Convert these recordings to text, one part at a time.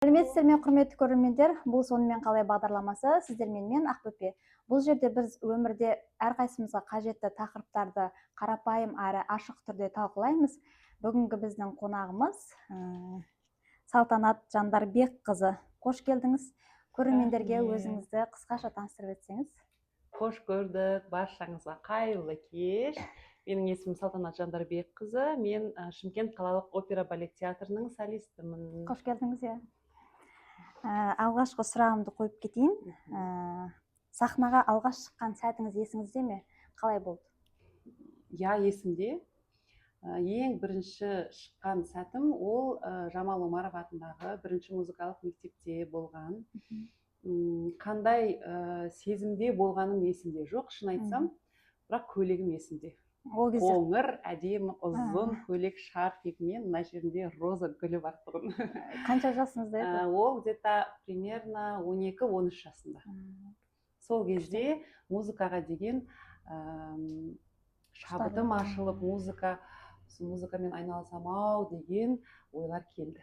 Сәлеметсіздер ме, құрметті көрермендер? Бұл сонымен қалай бағдарламасы. Сіздермен мен Ақбөпе. Бұл жерде біз өмірде әрқайсымызға қажетті тақырыптарды қарапайым әрі ашық түрде талқылаймыз. Бүгінгі біздің қонағымыз Салтанат Жандарбекқызы. Қош келдіңіз. Көрермендерге өзіңізді қысқаша таныстырып өтсеңіз. Қош көрдік, баршаңызға қайырлы кеш. Менің есімім Салтанат Жандарбекқызы. Мен Шымкент қалалық опера балет театрының солистімін. Қош келдіңіз. Алғашқы сұрағымды қойып кетейін. Сахнаға алғаш шыққан сәтіңіз есіңізде ме? Қалай болды? Есімде. Ең бірінші шыққан сәтім ол Жамал Омаров атындағы бірінші музыкалық мектепте болған. Қандай сезімде болғаным есімде жоқ, шын айтсам, бірақ көйлегім есімде. Қоңыр, әдемі, ұзын көйлек шарфигімен, мына жерінде роза гүлі бар тұғын. Қанша жасыңызда еді? Ол где-то примерно 12-13 жасында. Сол кезде музыкаға деген шабытым ашылып, музыкамен айналысам ау деген ойлар келді.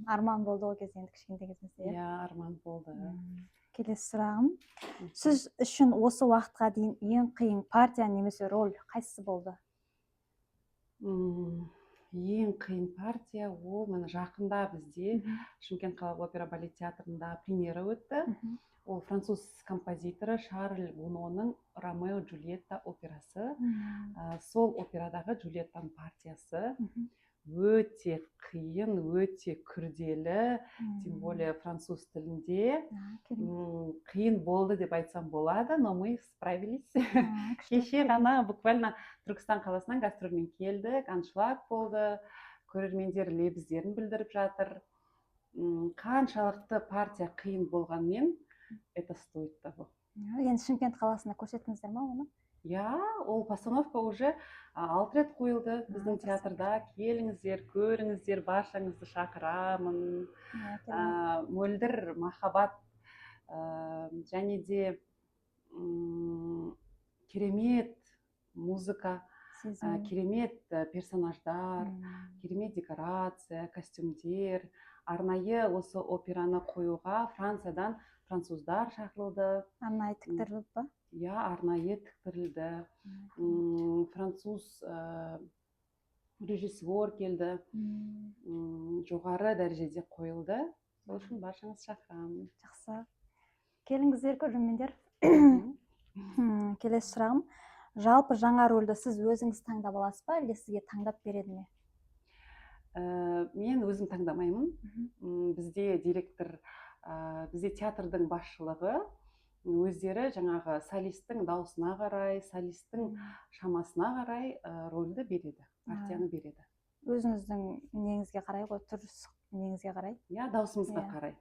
Арман болды ол кезде, енді кішкентай кезіңізде? Арман болды. Келесі сұрағым. Сіз үшін осы уақытқа дейін ең қиын партия немесе роль қайсысы болды? Ең қиын партия ол жақында бізде Шымкент қалалық опера балет театрында премьера өтті. Ол француз композиторы Шарль Гуноның Ромео Джульетта операсы. Сол операдағы Джульеттаның партиясы өте қиын, өте күрделі, тем более француз тілінде. Қиын болды деп айтсам болады, но мы справились. Кеше ғана буквально Түркістан қаласынан гастрольмен келдік, аншлаг болды, көрермендер лебіздерін білдіріп жатыр. Қаншалықты партия қиын болғанмен, это стоит того. Енді Шымкент қаласында көрсеттіңіздер ма оны? Ол постановка уже 6 рет қойылды біздің театрда. Келіңіздер, көріңіздер, баршаңызды шақырамын. Мөлдір махаббат және де керемет музыка, керемет персонаждар, керемет декорация, костюмдер. Арнайы осы операны қоюға Франциядан француздар шақырылды. Арнайы тіктірілді ба? Арнайы тіктірілді. Француз режиссер келді. Жоғары дәрежеде қойылды. Сол үшін баршаңыз шақырамын. Жақсы. Келіңіздер, көрермендер. Келесі сұрағым. Жалпы жаңа рөлді сіз өзіңіз таңдап аласыз ба, әлде сізге таңдап береді ме? Мен өзім таңдамаймын. Бізде директор, бізде театрдың басшылығы өздері жаңағы солисттің даусына қарай, солисттің шамасына қарай рөлді береді, партияны береді. Өзіңіздің неңізге қарай ғой, түріс неңізге қарай? Даусымызға қарай.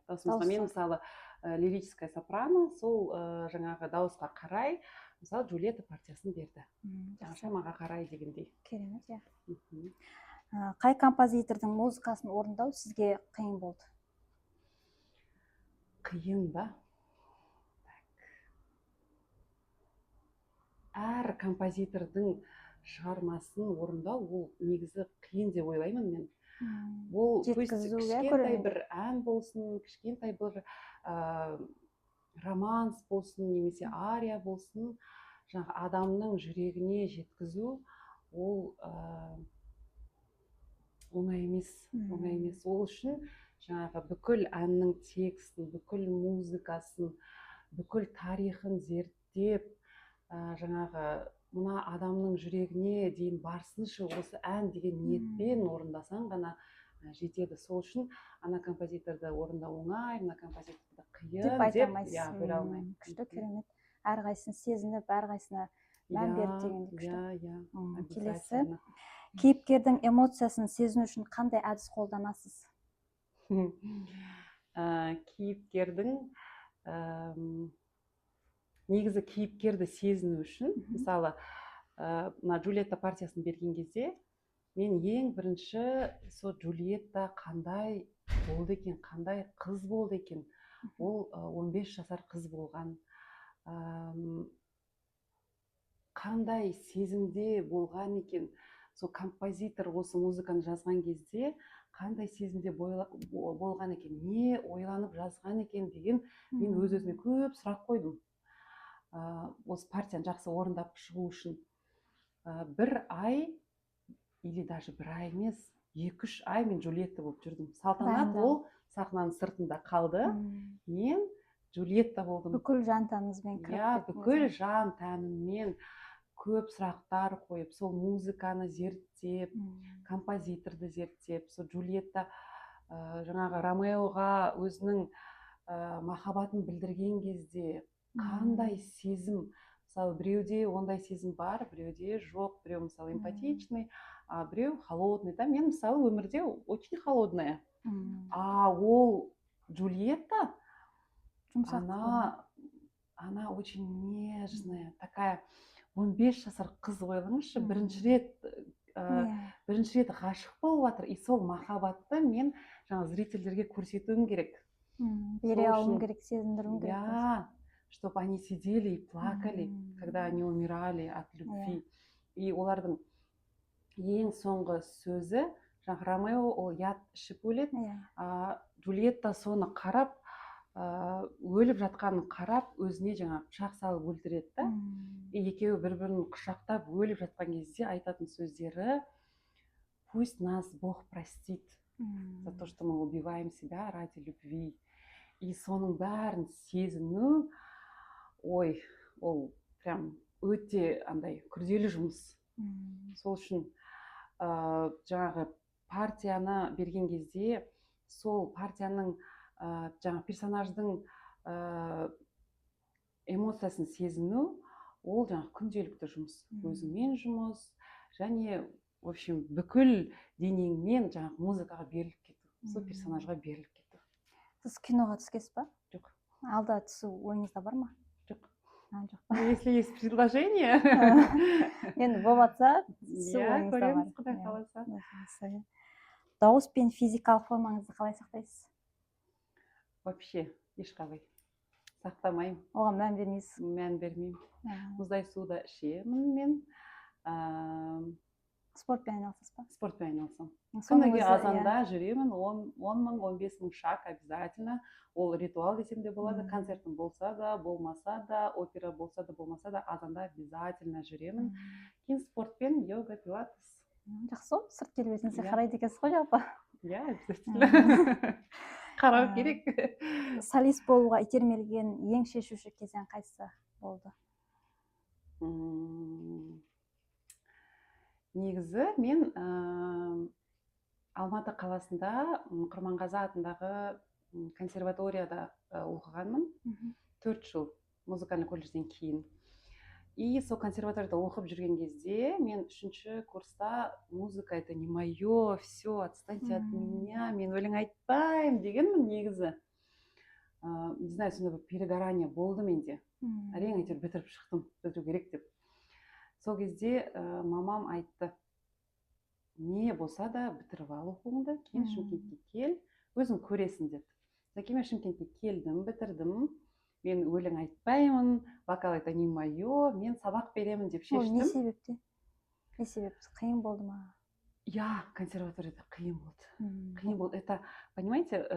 Мен мысалы лирическая сопрано, сол жаңағы дауысқа қарай, мысалы Джульетта партиясын берді. Шамаға қарай дегендей. Керемет, Қай композитордың музыкасын орындау сізге қиын болды? Қиын ба? Әр композитордың шығармасын орындау, ол негізі қиын деп ойлаймын мен. Ол кішкентай бір ән болсын, кішкентай бір романс болсын, немесе ария болсын, жаңағы адамның жүрегіне жеткізу, ол оңай емес. Ол үшін жаңағы бүкіл әннің текстін, бүкіл музыкасын, бүкіл тарихын зерттеп, жаңағы мына адамның жүрегіне дейін барсыншы, осы ән деген ниетпен орындасаң ғана жетеді. Сол үшін ана композиторды орындау оңай, ана композиторды қиын деп бөле алмаймын. Күшті, керемет. Әрқайсысын сезініп, әрқайсына мән беріп дегенде күшті. Келесі, кейіпкердің эмоциясын сезіну үшін қандай әдіс қолданасыз? Кейіпкердің негізі кейіпкерді сезіну үшін, мысалы, Джульетта партиясын берген кезде, мен ең бірінші сол Джульетта қандай болды екен, қандай қыз болды екен. Ол 15 жасар қыз болған. Қандай сезімде болған екен. сол композитор осы музыканы жазған кезде қандай сезімде болған екен, не ойланып жазған екен деген мен өз-өзіме көп сұрақ қойдым. Осы партияны жақсы орындап шығу үшін бір ай или даже бір ай емес, 2-3 ай мен Джульетта болып жүрдім. Салтанат ол сахнаның сыртында қалды, мен Джульетта болдым. Бүкіл жан тәніңізбен кіріп кеттіңіз. Бүкіл жан тәніммен көп сұрақтар қойып, сол музыканы зерттеп, композиторды зерттеп, сол Джульетта жаңағы Ромеоға өзінің махаббатын білдірген кезде қандай сезім, мысалы біреуде ондай сезім бар, біреуде жоқ, біреу мысалы эмпатичный, а біреу холодный. Мен мысалы өмірде очень холодная. Ол Джульетта, она очень нежная, такая 15 жасар қыз, ойлаңызшы, бірінші рет ғашық болып жатыр, и сол махаббатты мен жаңа зрительдерге көрсетуім керек. Бере алуым керек, сезіндіруім керек. Да, чтобы они сидели и плакали, когда они умирали от любви. И олардың ең соңғы сөзі, жаңағы Ромео ол ят ішіп өледі, Джульетта соны қарап, өліп жатқанын қарап, өзіне жаңа пышақ салып өлтіреді да. Екеуі бір-бірін құшақтап өліп жатқан кезде айтатын сөздері: пусть нас Бог простит за то, что мы убиваем себя ради любви. И соның бәрін сезіну, ой, ол прям өте андай күрделі жұмыс. Сол үшін жаңағы партияны берген кезде, сол партияның жаңа персонаждың эмоциясын сезіну, ол жаңа күнделікті жұмыс, өзіңмен жұмыс, және в общем бүкіл денеңмен жаңағы музыкаға беріліп кету, сол персонажға беріліп кету. Сіз киноға түскесіз ба? Жоқ. Алда түсу ойыңызда бар ма? Жоқ. Жоқ. Если есть предложение. Енді болатса, түсу ойыңызда бар. Құдай қаласа. Дауыс пен физикалық формаңызды қалай сақтайсыз? Вообще ешқалай сақтамаймын. Оған мән бермейсіз? Мән бермеймін. Мұздай суды ішемін мен. Спортпен айналысасыз ба? Спортпен айналысамын. Күніге азанда жүремін, 10 мың, 15 мың шаг обязательно. Ол ритуал десем де болады. Концертім болса да, болмаса да, опера болса да, болмаса да, азанда обязательно жүремін. Кейін спортпен йога, пилатес. Жақсы ғой, сырт келбетіңізге қарайды екенсіз ғой жалпы? Иә, обязательно. Қарау керек. Солист болуға итермелеген ең шешуші кезең қайсысы болды? Негізі мен Алматы қаласында Құрманғазы атындағы консерваторияда оқығанмын. 4 жыл музыкальный колледжден кейін. И сол консерваторияда оқып жүрген кезде мен 3-ші курста музыка это не мое, все, отстаньте от меня, мен өлең айтпаймын дегенмін негізі. Не знаю, сондай бір перегорание болды менде. Әрең әйтеуір бітіріп шықтым, бітіру керек деп. Сол кезде мамам айтты: не болса да бітіріп ал оқуыңды, кейін Шымкентке кел, өзің көресің деді. Содан мен Шымкентке келдім, бітірдім. Мен өлең айтпаймын, вокал это не мое, мен сабақ беремін деп шештім. Не себепте? Не себепте? Қиын болды ма? Я, консерваторияда қиын болды. Қиын болды. Это, понимаете,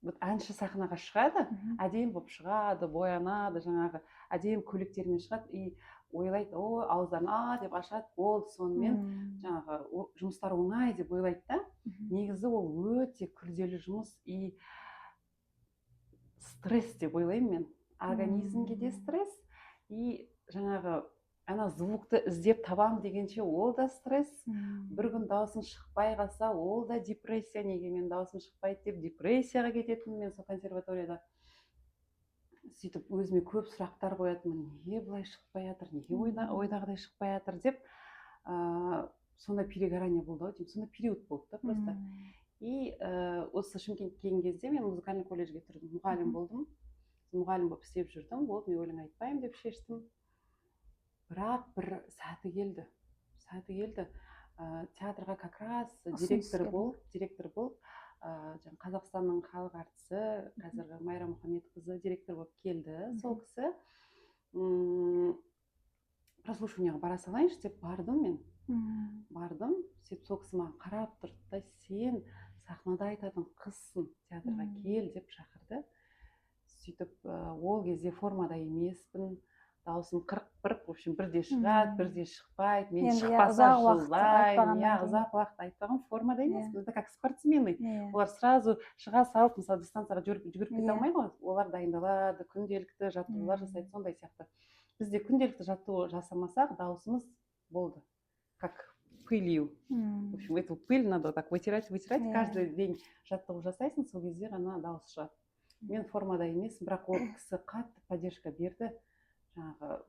вот әнші сахнаға шығады, әдемі болып шығады, боянады, жаңағы әдемі көйлектермен шығады, и ойлайды: о, ауыздарын деп ашады, болды, сонымен жаңағы жұмыстар оңай деп ойлайды да. Негізі ол өте күрделі жұмыс, и стресс деп ойлаймын мен. Организмге де стресс, и жаңағы ана звукты іздеп табам дегенше ол да стресс. Бір күн дауысың шықпай қалса, ол да депрессия. Неге мен дауысым шықпайды деп депрессияға кететінмін мен сол консерваторияда. Сөйтіп өзіме көп сұрақтар қоятынмын: неге бұлай шықпай жатыр, неге ойдағыдай шықпай жатыр деп. Сондай перегорание болды, сондай период болды да просто. И осы Шымкентке келген кезде мен музыкальный колледжге тұрдым, мұғалім болдым. Мұғалім болып істеп жүрдім, болды, мен өлең айтпаймын деп шештім. Бірақ бір сәті келді. Театрға как раз директор болып, Қазақстанның халық әртісі, қазіргі Майра Мұхамедқызы директор болып келді. Сол кісі прослушиваниеға бара салайыншы деп бардым мен. бардым, сөйтіп сол кісі маған қарап тұрды да, сен сахнада айтатын қызсың, театрға кел деп шақырды. Сөйтіп ол кезде формада емеспін, даусым 41, в общем, бірде шығады, бірде шықпайды, мен шықпаса жылаймын, ұзақ уақыт айтпаған, формада емеспін, это как спортсмены, олар сразу шыға салып, мысалы дистанцияға жүгіріп кете алмайды ғой, олар дайындалады, күнделікті жаттығулар жасайды, сондай сияқты. Бізде күнделікті жаттығу жасамасақ, даусымыз болды, как пылью. В общем, эту пыль надо так вытирать, каждый день жаттығу жасайсың, сол кезде ғана дауыс шығады. Мен формада емеспін, бірақ ол кісі қатты поддержка берді, жаңағы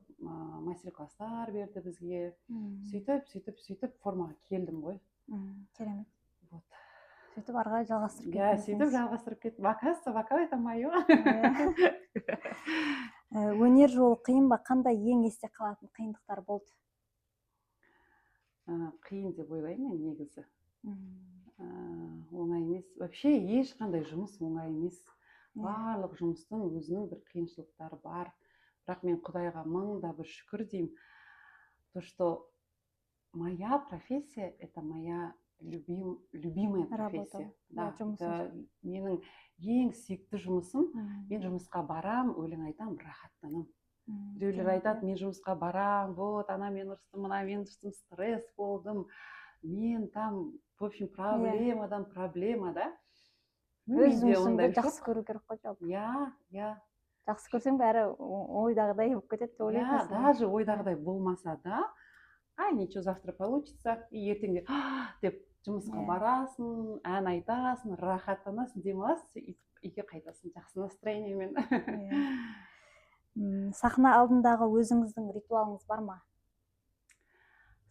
мастер-класстар берді бізге. Сөйтіп формаға келдім ғой. Керемет. Вот. Сөйтіп ары қарай жалғастырып кеттіңіз. Иә, сөйтіп жалғастырып кеттім. Оказывается, вокал это мое. Өнер жолы қиын ба? Қандай ең есте қалатын қиындықтар болды? Қиын деп ойлаймын мен негізі. Оңай емес. Вообще ешқандай жұмыс оңай емес. Барлық жұмыстың өзінің бір қиыншылықтары бар. Бірақ мен Құдайға мыңда бір шүкір деймін. То, что моя профессия – это моя любимая профессия. Да, это менің ең сүйікті жұмысым. Мен жұмысқа барам, өлең айтам, рахаттанам. Біреулер айтады, мен жұмысқа барам, вот, ана мен ұрыстым, мына мен ұрыстым, стресс болдым. Мен там, в общем, проблема, да? Өз жұмысыңды жақсы көру керек қой жалпы. Иә. Жақсы көрсең бәрі ойдағыдай болып кетеді деп ойлаймын. Даже ойдағыдай болмаса да, ничего, завтра получится, и ертеңде деп жұмысқа барасың, ән айтасың, рахаттанасың, демаласың, үйге қайтасың жақсы настроениемен. Сахна алдындағы өзіңіздің ритуалыңыз бар ма?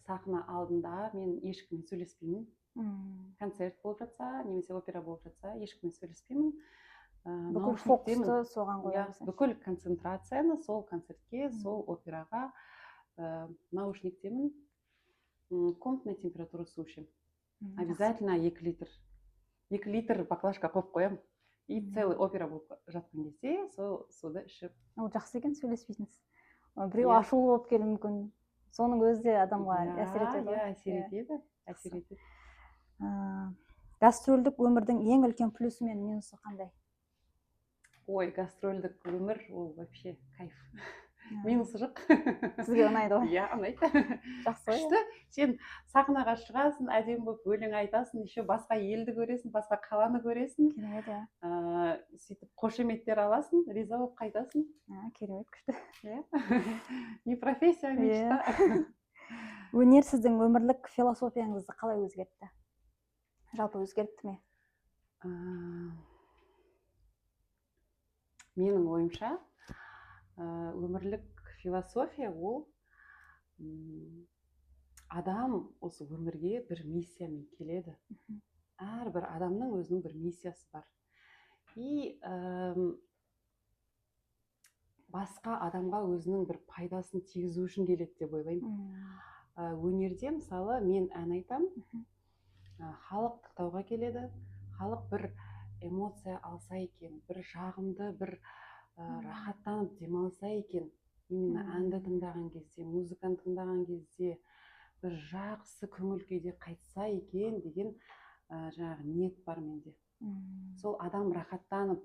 Сахна алдында мен ешкіммен сөйлеспеймін. Концерт болып жатса, немесе опера болып жатса, ешкіммен сөйлеспеймін. Бүкіл фокусты соған қоямыз. Бүкіл концентрацияны сол концертке, сол операға наушниктемін. Комнатная температура сушим. Обязательно 2 литр. 2 литр баклажка қойып қоям. И целый опера болып жатқан кезде сол суды ішіп. Ол жақсы екен, сөйлеспейтінсіз. Біреу ашулы болып келуі мүмкін. Соның өзі де адамға әсер етеді. Әсер етеді. Гастрольдік өмірдің ең үлкен плюсы мен минусы қандай? Ой, гастрольдік өмір, ол вообще кайф. Минусы жоқ. Сізге ұнайды ғой? Иә, ұнайды. Жақсы ғой? Күшті. Сен сахнаға шығасың, әдемі болып өлең айтасың, еще басқа елді көресің, басқа қаланы көресің. Керемет, иә. Сөйтіп қошеметтер аласың, риза болып қайтасың. Керемет, күшті. Не профессия, мечта. Өнер сіздің өмірлік философияңызды қалай өзгертті? Жалпы өзгертті ме? Менің ойымша, өмірлік философия ол адам осы өмірге бір миссиямен келеді. Әрбір адамның өзінің бір миссиясы бар. И басқа адамға өзінің бір пайдасын тигізу үшін келеді деп ойлаймын. Өнерде мысалы мен ән айтам, халық тыңдауға келеді, халық бір эмоция алса екен, бір жағымды, бір рахаттанып демалса екен, именно әнді тыңдаған кезде, музыканы тыңдаған кезде, бір жақсы көңіл күйде қайтса екен деген жаңағы ниет бар менде. Сол адам рахаттанып,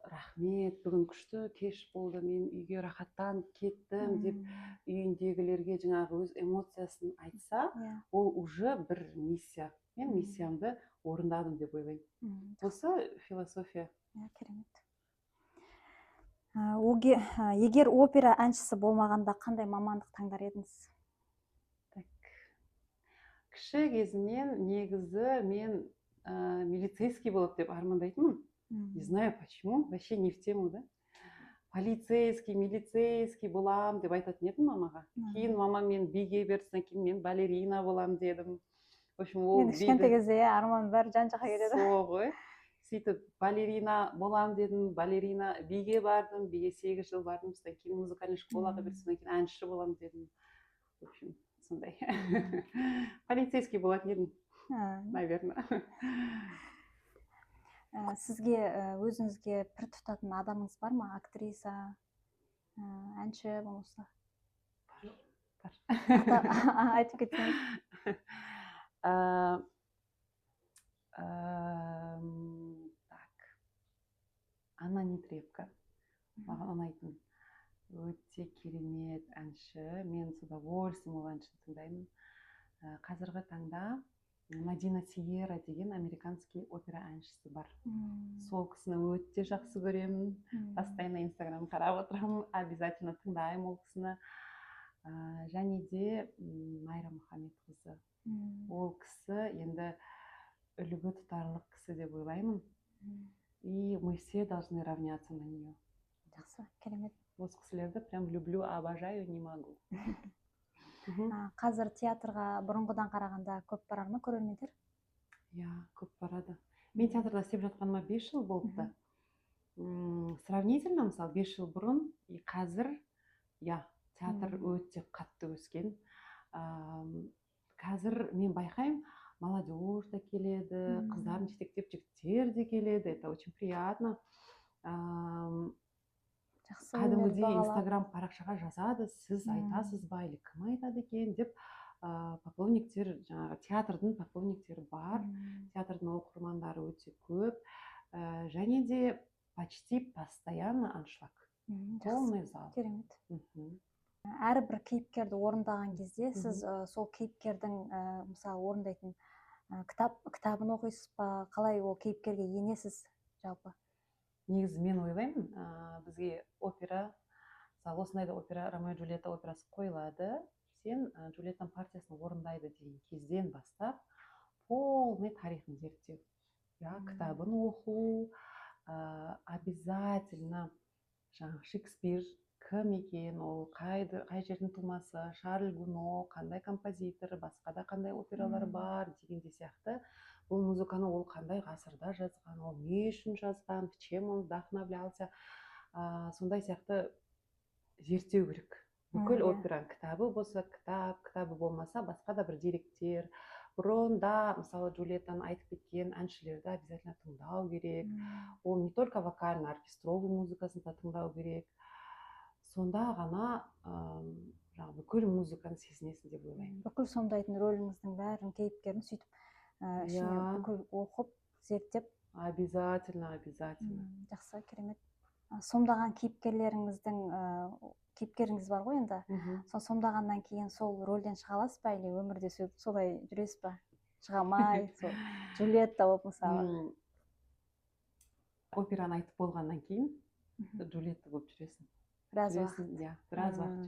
рахмет, бүгін күшті кеш болды, мен үйге рахаттанып кеттім деп үйіндегілерге жаңағы өз эмоциясын айтса, ол уже бір миссия. Мен миссиямды орындадым деп ойлаймын. Осы философия. Керемет. Егер опера әншісі болмағанда қандай мамандық таңдар едіңіз? Кіші кезімнен негізі мен милицейский болып деп армандайтынмын. Не знаю почему, вообще не в тему, да? Полицейский, милицейский болам деп айтатын едім мамаға. Кейін мама мен биге берсін, кейін мен балерина болам дедім. В общем, ол кішкентай кезде арман бәрі жан-жаққа келеді. Сол ғой. Сөйтіп балерина болам дедім, балерина биге бардым, биге 8 жыл бардым, содан кейін музыкальный школаға берсін, кейін әнші болам дедім. В общем, сондай. Полицейский болатын едім, наверное. Сізге өзіңізге пір тұтатын адамыңыз бар ма? Актриса, әнші болмаса? аттар. айтып кетсеңіз. Так, Анна Нетребко маған ұнайтын өте керемет әнші. Мен с удовольствием ол әншіні тыңдаймын. Қазіргі таңда Мадина Сиера деген американский опера әншісі бар. Сол кісіні өте жақсы көремін. Постоянно инстаграм қарап отырамын, обязательно тыңдаймын ол кісіні. Және де Майра Мұхамедқызы. Ол кісі енді үлгі тұтарлық кісі деп ойлаймын. И мы все должны равняться на нее. Жақсы, керемет. Осы кісілерді прям люблю, обожаю, не могу. Қазір театрға бұрынғыдан қарағанда көп барар ма көрермендер? Иә, көп барады. Мен театрда істеп жатқаныма 5 жыл болыпты. Сравнительно, мысалы, 5 жыл бұрын и қазір, иә, театр өте қатты өскен. Қазір мен байқаймын, молодежь да келеді, қыздарын жетектеп жігіттер де келеді. Это очень приятно. Кәдімгідей инстаграм парақшаға жазады, сіз айтасыз ба, или кім айтады екен деп поклонниктер, жаңағы театрдың поклонниктері бар, театрдың оқырмандары өте көп, және де почти постоянно аншлаг. Полный зал. Керемет. Әрбір кейіпкерді орындаған кезде сіз сол кейіпкердің мысалы орындайтын кітабын оқисыз ба, қалай ол кейіпкерге енесіз жалпы? Негізі мен ойлаймын, бізге опера, мысалы осындайда опера, Ромео и Джульетта операсы қойылады, сен Джульеттаның партиясын орындайды деген кезден бастап полный тарихын зерттеу. Кітабын оқу, обязательно жаңағы Шекспир кім екен, ол қай жердің тумасы, Шарль Гуно, қандай композитор, басқа да қандай опералар бар дегенде сияқты. Бұл музыканы ол қандай ғасырда жазған, ол не үшін жазған, чем он вдохновлялся, сондай сияқты зерттеу керек. Бүкіл операның кітабы болса, кітабы болмаса, басқа да бір деректер. Бұрында, мысалы, Джульеттаны айтып кеткен әншілерді обязательно тыңдау керек. Ол не только вокально, оркестровый музыкасын да тыңдау керек. Сонда ғана бүкіл музыканы сезінесің деп ойлаймын. Бүкіл сомдайтын рөліңіздің бәрін, кейіпкерін сөйтіп ішіне бүкіл оқып, зерттеп. Обязательно. Жақсы, керемет. Сомдаған кейіпкеріңіз бар ғой енді. Сол сомдағаннан кейін сол рөлден шыға аласыз ба, или өмірде солай жүресіз ба? Шыға алмай, сол Джульетта болып мысалы. Операны айтып болғаннан кейін Джульетта болып жүресің. Біраз уақыт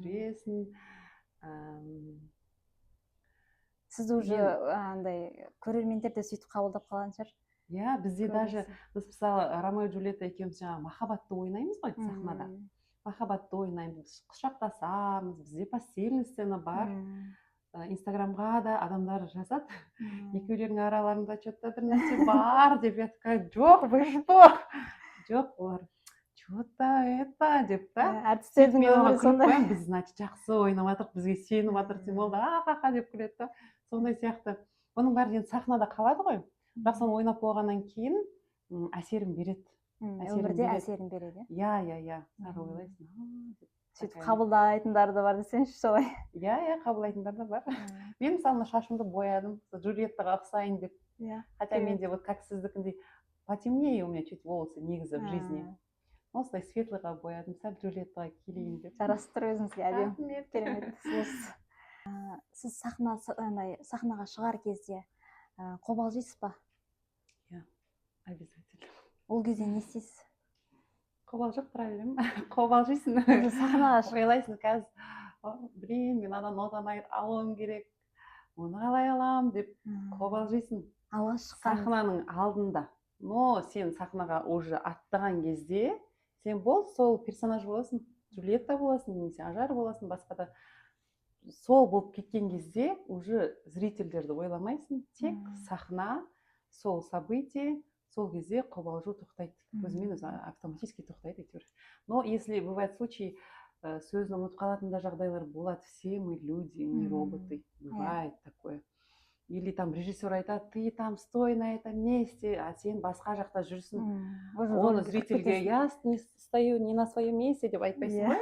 жүресің. Сізді уже андай көрермендер де сөйтіп қабылдап қалған шығар. Иә, бізде даже, біз мысалы Ромео и Джульетта екеуміз жаңағы махаббатты ойнаймыз ғой сахнада. Махаббатты ойнаймыз, құшақтасамыз, бізде постельный сцена бар. Инстаграмға да адамдар жазады, екеулердің араларында что-то бір нәрсе бар деп жатқан. Жоқ, вы что? Жоқ, олар что-то это деп та. Әртістердің өмірі сондай. Біз, значит, жақсы ойнап жатырық, бізге сеніп жатыр, ол да аха деп күледі та. Сондай сияқты. Оның бәрі енді сахнада қалады ғой. Бірақ соны ойнап болғаннан кейін әсерін береді. Өмірде әсерін береді. Иә. Сары ойлайсың. Сөйтіп қабылдайтындар да бар десеңші солай. Иә, қабылдайтындар да бар. Мен мысалы шашымды боядым, Джульеттаға ұқсайын деп. Хотя мен де вот как сіздікіндей потемнее у меня чуть волосы негізі в жизни. Осылай светлыйға боядым, сәл Джульеттаға келейін деп. Жарасып тұр өзіңізге әдемі. Керемет. Сіз сахнаға шығар кезде қобалжисыз ба? Иә, обязательно. Ол кезде не істейсіз? Қобалжып тұра беремін. Қобалжисың. Сахнаға ойлайсың қазір, блин, мен ана нотаны алуым керек, оны қалай алам деп қобалжисың. Алға шыққан сахнаның алдында. Но сен сахнаға уже аттаған кезде сен сол персонаж боласың, Джульетта боласың, немесе Ажар боласың, басқа да. Сол болып кеткен кезде уже зрительдерді ойламайсың, тек сахна, сол событие, сол кезде қобалжу тоқтайды. Өзімен өзі автоматически тоқтайды әйтеуір. Но если бывает случай, сөзін ұмытып қалатын да жағдайлар болады, все мы люди, не роботы. Бывает такое. Или там режиссер айтады, ты там стой на этом месте, а сен басқа жақта жүрсің. Оны зрительге, я стою не на своем месте деп айтпайсың ғой.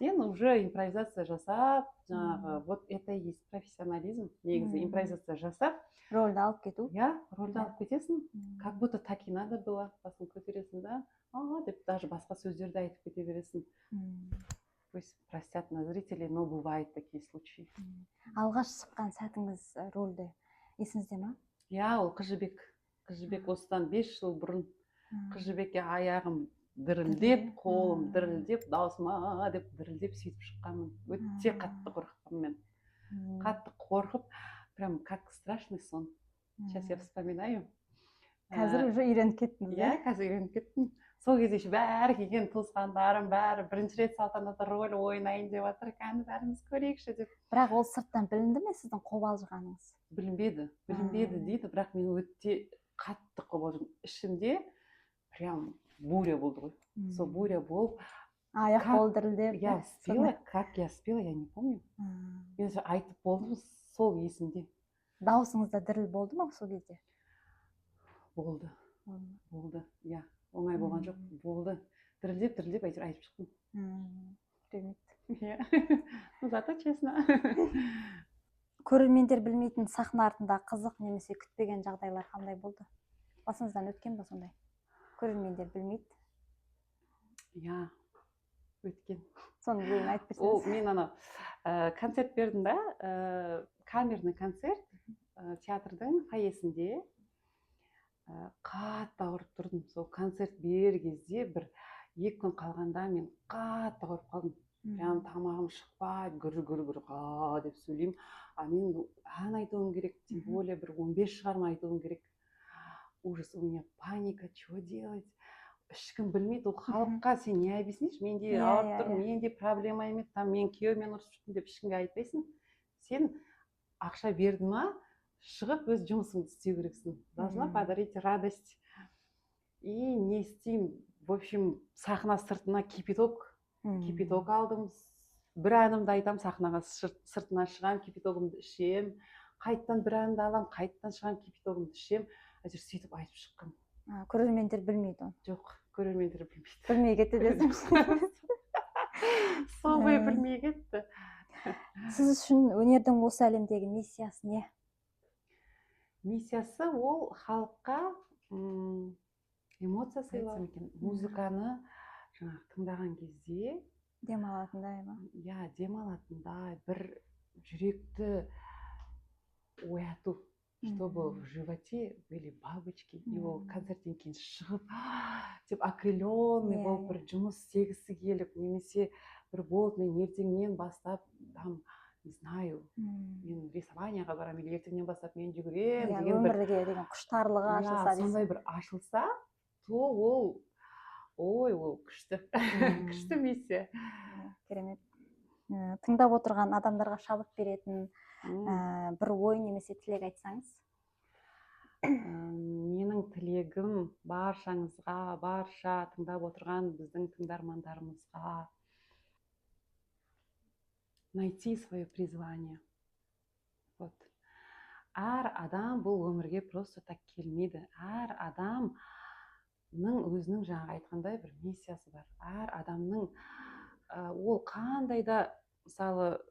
сен уже импровизация жасап жаңағы вот это и есть профессионализм негізі. Импровизация жасап рөлді алып кету. иә, рөлді алып кетесің, как будто так и надо было, басын көтересің да деп даже басқа сөздерді айтып кете бересің. Пусть простят на зрителей, но бывают такие случаи. Алғаш шыққан сәтіңіз рөлде есіңізде ма? иә, ол Қыз жібек осыдан 5 жыл бұрын. Қыз жібекке аяғым дірілдеп, қолым дірілдеп, даусыма деп дірілдеп сөйтіп шыққанмын. Өте қатты қорыққанмын мен. Қатты қорқып, прям как страшный сон. Сейчас я вспоминаю. Қазір уже үйреніп кеттіңіз, иә? Қазір үйреніп кеттім. Сол кезде еще бәрі келген туысқандарым бәрі бірінші рет салтанатты рөл ойнайын деп жатыр, кәні бәріміз көрейікші деп. Бірақ ол сырттан білінді ме сіздің қобалжығаныңыз? Білінбеді дейді, бірақ мен өте қатты қобалжыдым. Ішімде прям буря болды ғой. Сол буря болып, аяқ қол дірілдеп. я спела, как я спела, я не помню. Мен айтып болдым, сол есімде. Дауысыңыз да діріл болды ма сол кезде? Болды, иә. Оңай болған жоқ, болды. Дірілдеп, әйтеуір айтып шықтым. Керемет. Иә, зато честно. Көрермендер білмейтін сахна артында қызық немесе күтпеген жағдайлар қандай болды? Басыңыздан өткен ба сондай? Көрермендер білмейді. иә, өткен. Соны кейін айтып берсеңіз. Ол мен ана концерт бердім да, камерный концерт театрдың фойесінде. Қатты ауырып тұрдым. Сол концерт берер кезде бір 2 күн қалғанда мен қатты ауырып қалдым. Прям тамағым шықпайды, гүр деп сөйлеймін. Мен ән айтуым керек, тем более бір 15 шығарма айтуым керек. Ужас, у меня паника, что делать? Ешкім білмейді, ол халыққа сен не объяснишь? Менде ауырып тұр, менде проблема емес, там мен күйеумен ұрысып жүрмін деп ешкімге айтпайсың. Сен ақша бердің ма, шығып өз жұмысыңды істеу керексің. Должна подарить радость. И не істеймін. В общем, сахна сыртына кипяток алдым. Бір әнімді айтам, сахнаға сыртына шығам, кипятогымды ішем. Қайттан бір әнді алам, қайттан шығам, кипятогымды ішем. Әйтеуір сөйтіп айтып шыққам. Көрермендер білмейді оны? Жоқ, көрермендер білмейді. Білмей кетті десеңізші. Сол ғой білмей кетті. Сіз үшін өнердің осы әлемдегі миссиясы не? Миссиясы ол халыққа эмоция сыйлау. Музыканы жаңағы тыңдаған кезде демалатындай ма? иә, демалатындай, бір жүректі ояту, чтобы в животе были бабочки. И ол концерттен кейін шығып, деп окрыленный болып бір жұмыс істегісі келіп, немесе бір болды, мен ертеңнен бастап там не знаю, мен рисованияға барамын, ертеңнен бастап мен жүгірем деген бір өмірге деген құштарлығы ашылса, сондай бір ашылса, то ол күшті миссия. Керемет. Тыңдап отырған адамдарға шабыт беретін бір ой немесе тілек айтсаңыз? Менің тілегім баршаңызға, барша тыңдап отырған біздің тыңдармандарымызға найти свое призвание. Вот. Әр адам бұл өмірге просто так келмейді. Әр адамның өзінің жаңа айтқандай бір миссиясы бар. Әр адамның ол қандай да, мысалы,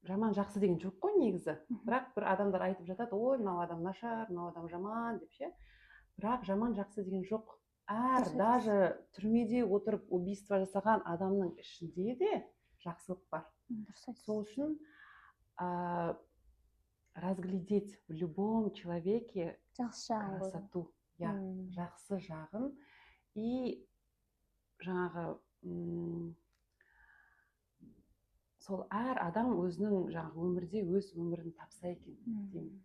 жаман жақсы деген жоқ қой негізі. Бірақ бір адамдар айтып жатады, ой, мынау адам нашар, мынау адам жаман деп ше. Бірақ жаман жақсы деген жоқ. Даже түрмеде отырып убийство жасаған адамның ішінде де жақсылық бар. Сол үшін разглядеть в любом человеке красоту, жақсы жағын, и жаңағы сол әр адам өзінің жаңағы өмірде өз өмірін тапса екен деймін.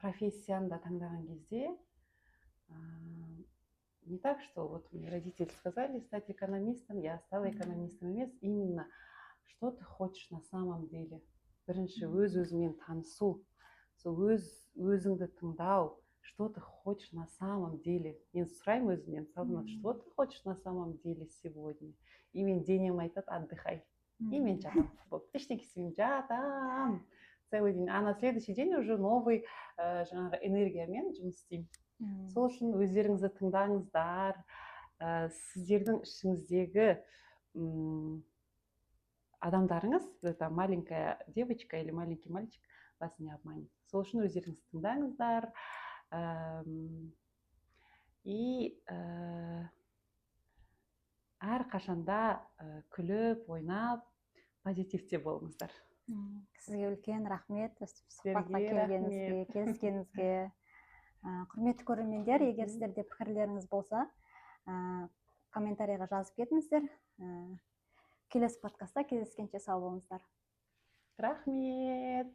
Профессияны да таңдаған кезде не так, что вот мне родители сказали стать экономистом, я стала экономистом емес, именно что ты хочешь на самом деле. Бірінші өз-өзіңмен танысу, сол өзіңді тыңдау, что ты хочешь на самом деле. Мен сұраймын өзімнен, что ты хочешь на самом деле сегодня. И мен денем айтады, отдыхай. И мен жатам, ештеңе істемеймін, жатам целый день. А на следующий день уже новый жаңағы энергиямен жұмыс істеймін. Сол үшін өздеріңізді тыңдаңыздар, сіздердің ішіңіздегі адамдарыңыз, это маленькая девочка или маленький мальчик вас не обманет. Сол үшін өздеріңіз тыңдаңыздар. И әр қашанда күліп, ойнап, позитивте болыңыздар. Сізге үлкен рахмет сұхбатқа келгеніңізге, келіскеніңізге. Құрметті көрермендер, егер сіздерде пікірлеріңіз болса, комментарийға жазып кетіңіздер. Келесі подкастта кездескенше сау болыңыздар. Рахмет.